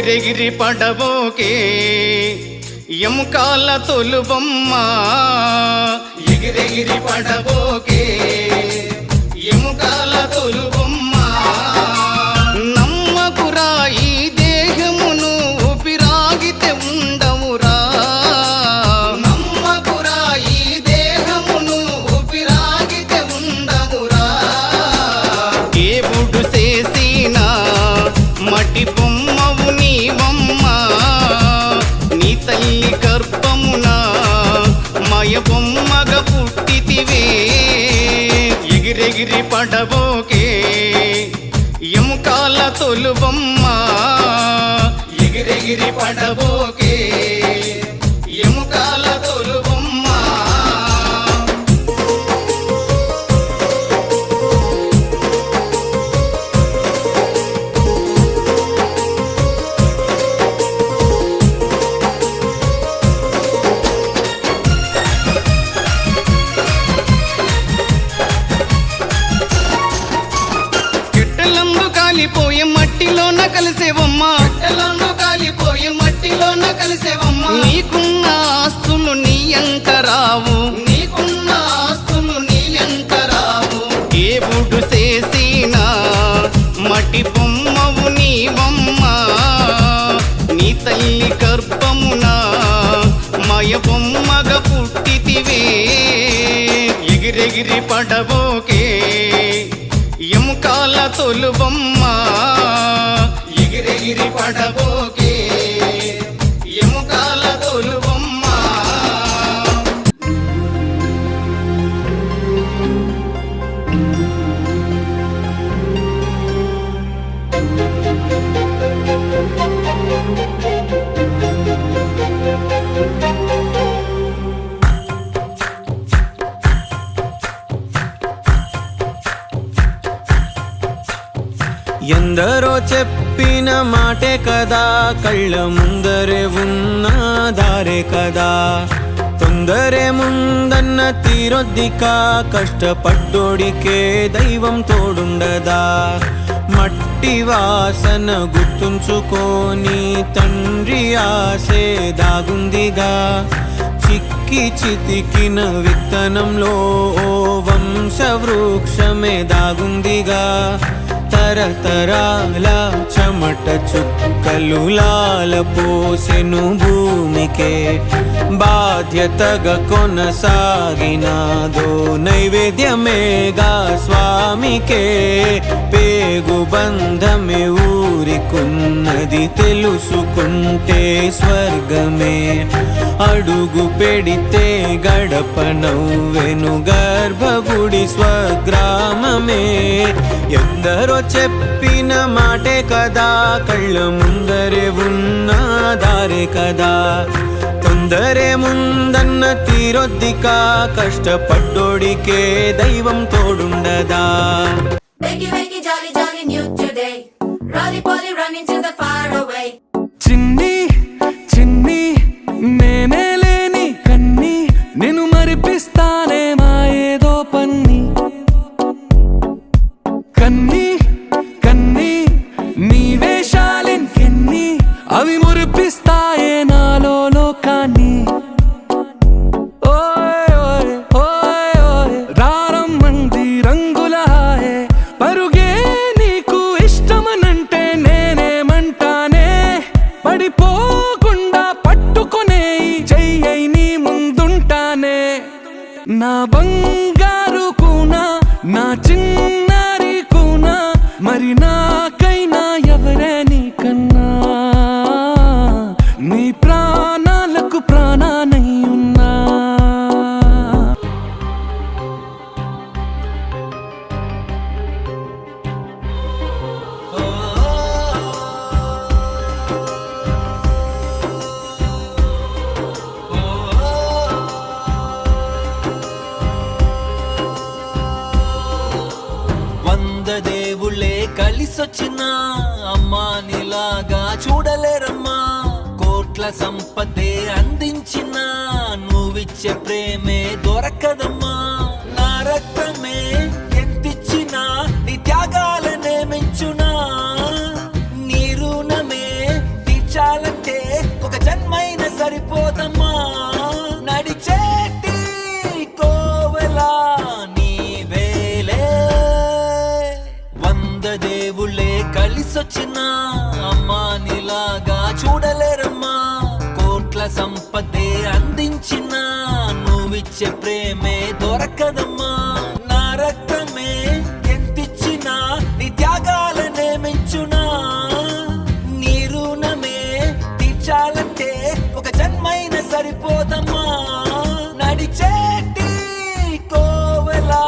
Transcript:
ఎగిరెగిరి పడబోకే ఎముకాల తొలుబొమ్మ ఎగిరెగిరి పడబోకే ఎముకాల తొలుబొమ్మ నమ్మకురా ఈ దేహమును ఊపిరాగితే ఉండవురా నమ్మకురా ఈ దేహమును ఊపిరాగితే ఉండవురా దేవుడు చేసిన మటి బొమ్మవు నీవమ్మ నీ తల్లి గర్భమున మయ బొమ్మగా పుట్టితివే ఎగిరెగిరి పడబోకే ఎముకాల తొలుబొమ్మ ఎగిరెగిరి పడబోకే ఎముకాల తొలుబొమ్మ కాలిపోయే మట్టిలోన కలిసేవమ్మ కట్టెలను కాలిపోయే మట్టిలోన కలిసేవమ్మ నీకున్న ఆస్తులు నీ అంటరావు నీకున్న ఆస్తులు నీ అంటరావు దేవుడు చేసిన మట్టి బొమ్మవు నీవమ్మ నీ తల్లి గర్భమున మయ బొమ్మగా పుట్టితివే ఎగిరెగిరి పడబోకే ఎముకాల తొలుబొమ్మ ఎగిరెగిరి పడబోకే ఎముకాల తొలుబొమ్మ ఎందరో చెప్పిన మాటే కదా కళ్ళ ముందరే ఉన్న దారే కదా తొందరే ముందన్న తీరొద్దిక కష్టపడ్డోడికే దైవం తోడుండదా మట్టి వాసన గుర్తుంచుకొని తండ్రి ఆసే దాగుందిగా చిక్కి చితికిన విత్తనంలో ఓ వంశవృక్షమే దాగుందిగా తరతరాల చెమట చుక్కలు లాల పోసెను భూమికే బాధ్యతగా కొనసాగినాదో నైవేద్యమేగా స్వామికే పేగు బంధమే ఊరికున్నది తెలుసుకుంటే స్వర్గమే అడుగు పెడితే గడప నవ్వెను గర్భగుడి స్వగ్రామమే ఎందరో చెప్పిన మాటే కదా కళ్ళ ముందరే ఉన్న దారే కదా తొందరే ముందన్న తీరొద్దిక కష్టపడ్డోడికే దైవం తోడుండదా Wakey, wakey, jolly, jolly, new today. Rolly, poly, running to the far away. చిన్ని చిన్ని నేనే లేని కన్ని నేను మరిపిస్తానే మా ఏదో పన్ని కన్ని కన్ని నీ వేషాలెన్కెన్ని అవి మురిపిస్తాయే నాలో లోకాన్ని ఓయ్ ఓయ్ ఓయ్ ఓయ్ రారమ్మంది రంగుల హాయే పరుగే నీకు ఇష్టమనంటే నేనేమంటానే పడిపోకుండా పట్టుకునే చెయ్యై నీ ముందుంటానే నా బంగారు కూనా నా చిన్నారి కూనా మరి నాకైనా ఎవరే నీకన్నా నీ ప్రాణాలకు ప్రాణానై ఉన్నా దేవుళ్ళే కలిసొచ్చిన అమ్మా నీలాగా చూడలేరమ్మా కోట్ల సంపదే అందించిన నువ్విచ్చే ప్రేమే దొరకదమ్మా నా రక్తమే ఎంతిచ్చినా నీ త్యాగాలనే మెంచునా నీ రుణమే సంపదే అందించిన నువ్విచ్చే ప్రేమే దొరకదమ్మా నా రక్తమే ఎంతిచ్చినా నీ త్యాగాలనే మెచ్చునా నీ రుణమే తీర్చాలంటే ఒక జన్మైన సరిపోదమ్మా నడిచేటి కోవెలా